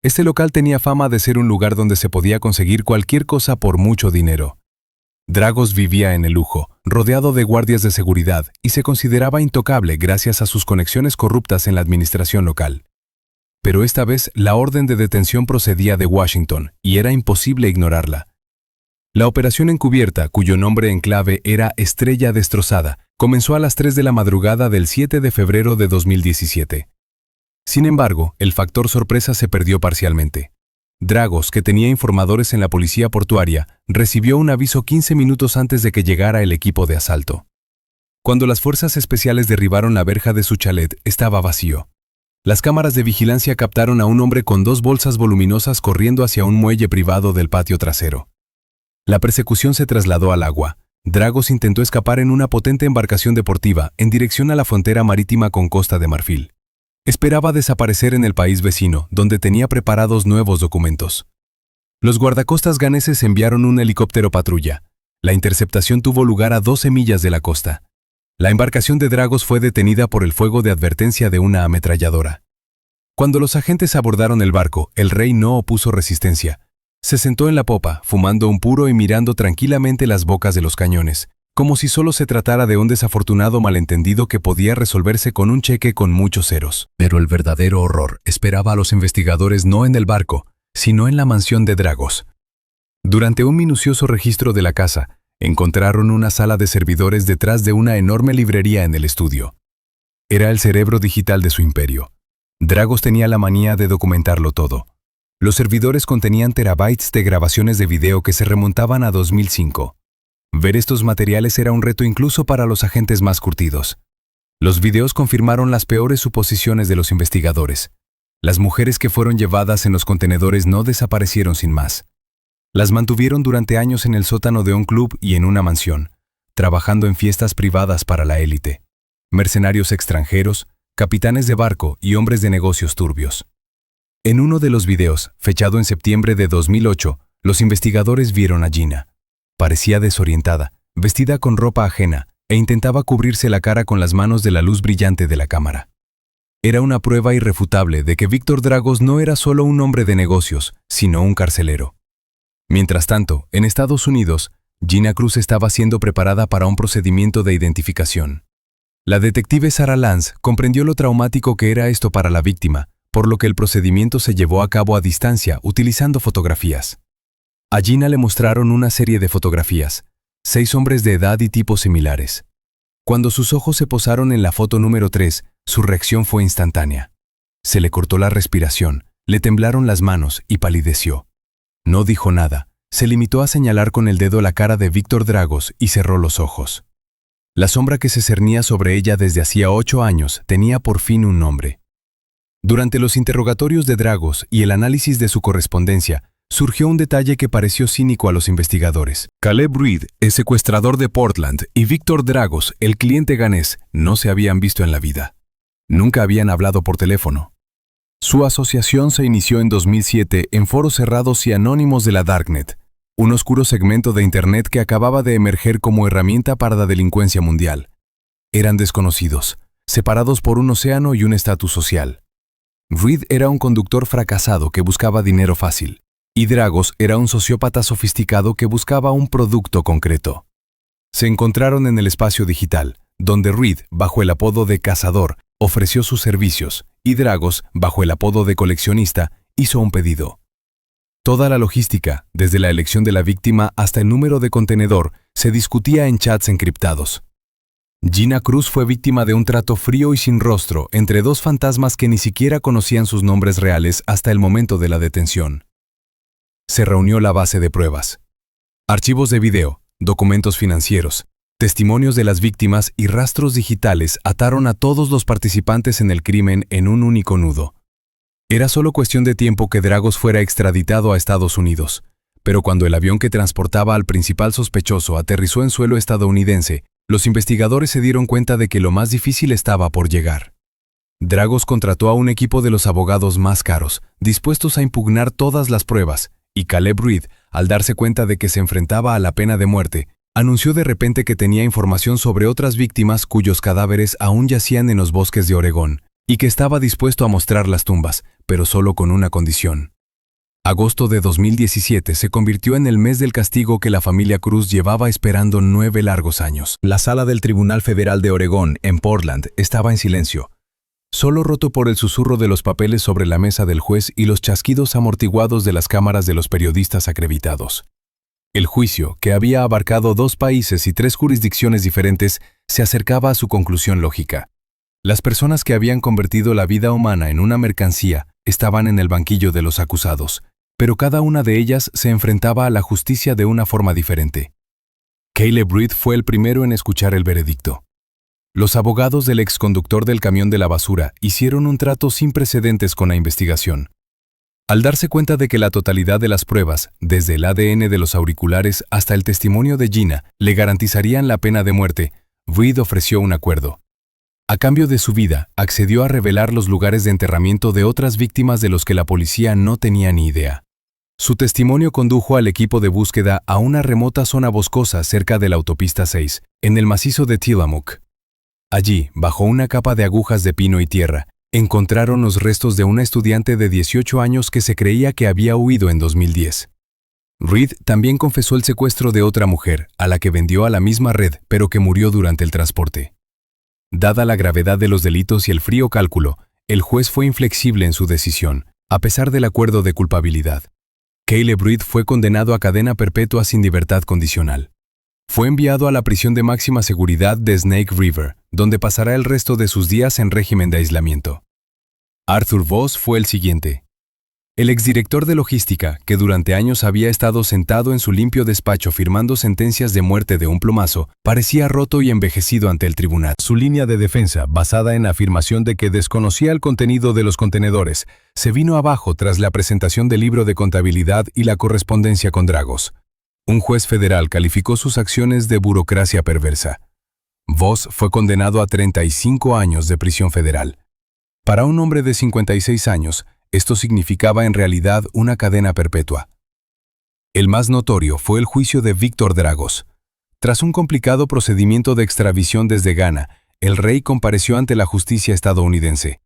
Este local tenía fama de ser un lugar donde se podía conseguir cualquier cosa por mucho dinero. Dragos vivía en el lujo, rodeado de guardias de seguridad, y se consideraba intocable gracias a sus conexiones corruptas en la administración local. Pero esta vez la orden de detención procedía de Washington, y era imposible ignorarla. La operación encubierta, cuyo nombre en clave era Estrella Destrozada, comenzó a las 3 de la madrugada del 7 de febrero de 2017. Sin embargo, el factor sorpresa se perdió parcialmente. Dragos, que tenía informadores en la policía portuaria, recibió un aviso 15 minutos antes de que llegara el equipo de asalto. Cuando las fuerzas especiales derribaron la verja de su chalet, estaba vacío. Las cámaras de vigilancia captaron a un hombre con 2 bolsas voluminosas corriendo hacia un muelle privado del patio trasero. La persecución se trasladó al agua. Dragos intentó escapar en una potente embarcación deportiva en dirección a la frontera marítima con Costa de Marfil. Esperaba desaparecer en el país vecino, donde tenía preparados nuevos documentos. Los guardacostas ganeses enviaron un helicóptero patrulla. La interceptación tuvo lugar a 12 millas de la costa. La embarcación de Dragos fue detenida por el fuego de advertencia de una ametralladora. Cuando los agentes abordaron el barco, el rey no opuso resistencia. Se sentó en la popa, fumando un puro y mirando tranquilamente las bocas de los cañones, como si solo se tratara de un desafortunado malentendido que podía resolverse con un cheque con muchos ceros. Pero el verdadero horror esperaba a los investigadores no en el barco, sino en la mansión de Dragos. Durante un minucioso registro de la casa, encontraron una sala de servidores detrás de una enorme librería en el estudio. Era el cerebro digital de su imperio. Dragos tenía la manía de documentarlo todo. Los servidores contenían terabytes de grabaciones de video que se remontaban a 2005. Ver estos materiales era un reto incluso para los agentes más curtidos. Los videos confirmaron las peores suposiciones de los investigadores. Las mujeres que fueron llevadas en los contenedores no desaparecieron sin más. Las mantuvieron durante años en el sótano de un club y en una mansión, trabajando en fiestas privadas para la élite. Mercenarios extranjeros, capitanes de barco y hombres de negocios turbios. En uno de los videos, fechado en septiembre de 2008, los investigadores vieron a Gina. Parecía desorientada, vestida con ropa ajena, e intentaba cubrirse la cara con las manos de la luz brillante de la cámara. Era una prueba irrefutable de que Víctor Dragos no era solo un hombre de negocios, sino un carcelero. Mientras tanto, en Estados Unidos, Gina Cruz estaba siendo preparada para un procedimiento de identificación. La detective Sarah Lance comprendió lo traumático que era esto para la víctima, por lo que el procedimiento se llevó a cabo a distancia utilizando fotografías. A Gina le mostraron una serie de fotografías, 6 hombres de edad y tipos similares. Cuando sus ojos se posaron en la foto número 3, su reacción fue instantánea. Se le cortó la respiración, le temblaron las manos y palideció. No dijo nada, se limitó a señalar con el dedo la cara de Víctor Dragos y cerró los ojos. La sombra que se cernía sobre ella desde hacía 8 años tenía por fin un nombre. Durante los interrogatorios de Dragos y el análisis de su correspondencia, surgió un detalle que pareció cínico a los investigadores. Caleb Reed, el secuestrador de Portland, y Víctor Dragos, el cliente ganés, no se habían visto en la vida. Nunca habían hablado por teléfono. Su asociación se inició en 2007 en foros cerrados y anónimos de la Darknet, un oscuro segmento de Internet que acababa de emerger como herramienta para la delincuencia mundial. Eran desconocidos, separados por un océano y un estatus social. Reed era un conductor fracasado que buscaba dinero fácil, y Dragos era un sociópata sofisticado que buscaba un producto concreto. Se encontraron en el espacio digital, donde Reed, bajo el apodo de cazador, ofreció sus servicios, y Dragos, bajo el apodo de coleccionista, hizo un pedido. Toda la logística, desde la elección de la víctima hasta el número de contenedor, se discutía en chats encriptados. Gina Cruz fue víctima de un trato frío y sin rostro entre 2 fantasmas que ni siquiera conocían sus nombres reales hasta el momento de la detención. Se reunió la base de pruebas. Archivos de video, documentos financieros, testimonios de las víctimas y rastros digitales ataron a todos los participantes en el crimen en un único nudo. Era solo cuestión de tiempo que Dragos fuera extraditado a Estados Unidos, pero cuando el avión que transportaba al principal sospechoso aterrizó en suelo estadounidense, los investigadores se dieron cuenta de que lo más difícil estaba por llegar. Dragos contrató a un equipo de los abogados más caros, dispuestos a impugnar todas las pruebas, y Caleb Reed, al darse cuenta de que se enfrentaba a la pena de muerte, anunció de repente que tenía información sobre otras víctimas cuyos cadáveres aún yacían en los bosques de Oregón, y que estaba dispuesto a mostrar las tumbas, pero solo con una condición. Agosto de 2017 se convirtió en el mes del castigo que la familia Cruz llevaba esperando 9 largos años. La sala del Tribunal Federal de Oregón, en Portland, estaba en silencio, solo roto por el susurro de los papeles sobre la mesa del juez y los chasquidos amortiguados de las cámaras de los periodistas acreditados. El juicio, que había abarcado 2 países y 3 jurisdicciones diferentes, se acercaba a su conclusión lógica. Las personas que habían convertido la vida humana en una mercancía estaban en el banquillo de los acusados, pero cada una de ellas se enfrentaba a la justicia de una forma diferente. Caleb Reed fue el primero en escuchar el veredicto. Los abogados del exconductor del camión de la basura hicieron un trato sin precedentes con la investigación. Al darse cuenta de que la totalidad de las pruebas, desde el ADN de los auriculares hasta el testimonio de Gina, le garantizarían la pena de muerte, Reed ofreció un acuerdo. A cambio de su vida, accedió a revelar los lugares de enterramiento de otras víctimas de los que la policía no tenía ni idea. Su testimonio condujo al equipo de búsqueda a una remota zona boscosa cerca de la autopista 6, en el macizo de Tillamook. Allí, bajo una capa de agujas de pino y tierra, encontraron los restos de una estudiante de 18 años que se creía que había huido en 2010. Reed también confesó el secuestro de otra mujer, a la que vendió a la misma red, pero que murió durante el transporte. Dada la gravedad de los delitos y el frío cálculo, el juez fue inflexible en su decisión, a pesar del acuerdo de culpabilidad. Caleb Reed fue condenado a cadena perpetua sin libertad condicional. Fue enviado a la prisión de máxima seguridad de Snake River, donde pasará el resto de sus días en régimen de aislamiento. Arthur Voss fue el siguiente. El exdirector de logística, que durante años había estado sentado en su limpio despacho firmando sentencias de muerte de un plumazo, parecía roto y envejecido ante el tribunal. Su línea de defensa, basada en la afirmación de que desconocía el contenido de los contenedores, se vino abajo tras la presentación del libro de contabilidad y la correspondencia con Dragos. Un juez federal calificó sus acciones de burocracia perversa. Voss fue condenado a 35 años de prisión federal. Para un hombre de 56 años, esto significaba en realidad una cadena perpetua. El más notorio fue el juicio de Víctor Dragos. Tras un complicado procedimiento de extradición desde Ghana, el rey compareció ante la justicia estadounidense.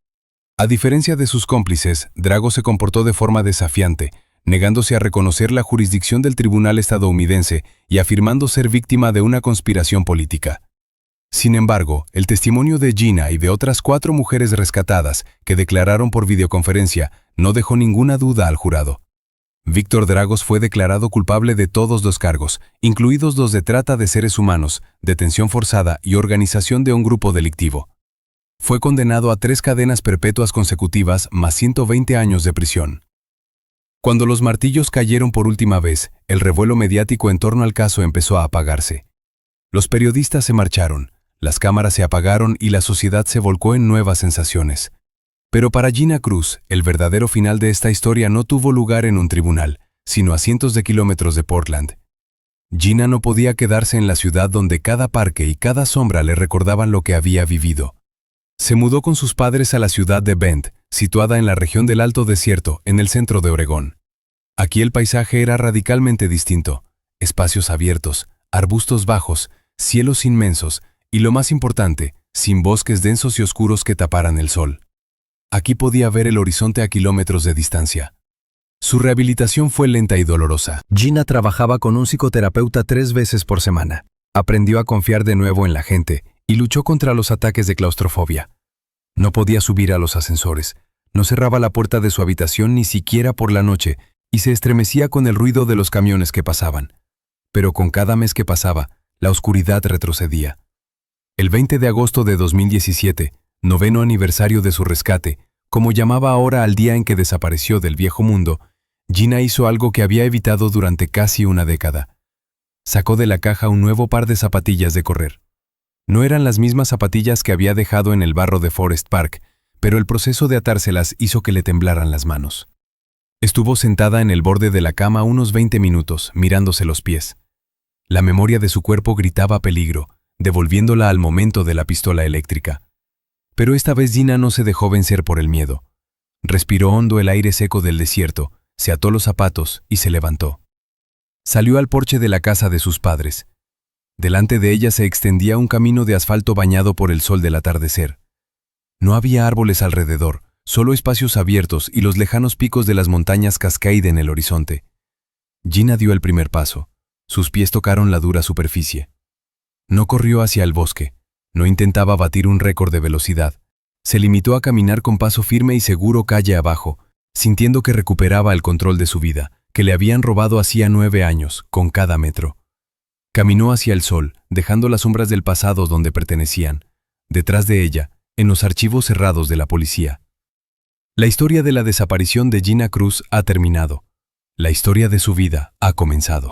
A diferencia de sus cómplices, Dragos se comportó de forma desafiante, negándose a reconocer la jurisdicción del tribunal estadounidense y afirmando ser víctima de una conspiración política. Sin embargo, el testimonio de Gina y de otras 4 mujeres rescatadas que declararon por videoconferencia no dejó ninguna duda al jurado. Víctor Dragos fue declarado culpable de todos los cargos, incluidos los de trata de seres humanos, detención forzada y organización de un grupo delictivo. Fue condenado a 3 cadenas perpetuas consecutivas más 120 años de prisión. Cuando los martillos cayeron por última vez, el revuelo mediático en torno al caso empezó a apagarse. Los periodistas se marcharon. Las cámaras se apagaron y la sociedad se volcó en nuevas sensaciones. Pero para Gina Cruz, el verdadero final de esta historia no tuvo lugar en un tribunal, sino a cientos de kilómetros de Portland. Gina no podía quedarse en la ciudad donde cada parque y cada sombra le recordaban lo que había vivido. Se mudó con sus padres a la ciudad de Bend, situada en la región del Alto Desierto, en el centro de Oregón. Aquí el paisaje era radicalmente distinto: espacios abiertos, arbustos bajos, cielos inmensos, y lo más importante, sin bosques densos y oscuros que taparan el sol. Aquí podía ver el horizonte a kilómetros de distancia. Su rehabilitación fue lenta y dolorosa. Gina trabajaba con un psicoterapeuta 3 veces por semana. Aprendió a confiar de nuevo en la gente y luchó contra los ataques de claustrofobia. No podía subir a los ascensores, no cerraba la puerta de su habitación ni siquiera por la noche y se estremecía con el ruido de los camiones que pasaban. Pero con cada mes que pasaba, la oscuridad retrocedía. El 20 de agosto de 2017, 9º aniversario de su rescate, como llamaba ahora al día en que desapareció del viejo mundo, Gina hizo algo que había evitado durante casi una década. Sacó de la caja un nuevo par de zapatillas de correr. No eran las mismas zapatillas que había dejado en el barro de Forest Park, pero el proceso de atárselas hizo que le temblaran las manos. Estuvo sentada en el borde de la cama unos 20 minutos, mirándose los pies. La memoria de su cuerpo gritaba peligro, devolviéndola al momento de la pistola eléctrica. Pero esta vez Gina no se dejó vencer por el miedo. Respiró hondo el aire seco del desierto, se ató los zapatos y se levantó. Salió al porche de la casa de sus padres. Delante de ella se extendía un camino de asfalto bañado por el sol del atardecer. No había árboles alrededor, solo espacios abiertos y los lejanos picos de las montañas Cascade en el horizonte. Gina dio el primer paso. Sus pies tocaron la dura superficie. No corrió hacia el bosque, no intentaba batir un récord de velocidad. Se limitó a caminar con paso firme y seguro calle abajo, sintiendo que recuperaba el control de su vida, que le habían robado hacía 9 años, con cada metro. Caminó hacia el sol, dejando las sombras del pasado donde pertenecían, detrás de ella, en los archivos cerrados de la policía. La historia de la desaparición de Gina Cruz ha terminado. La historia de su vida ha comenzado.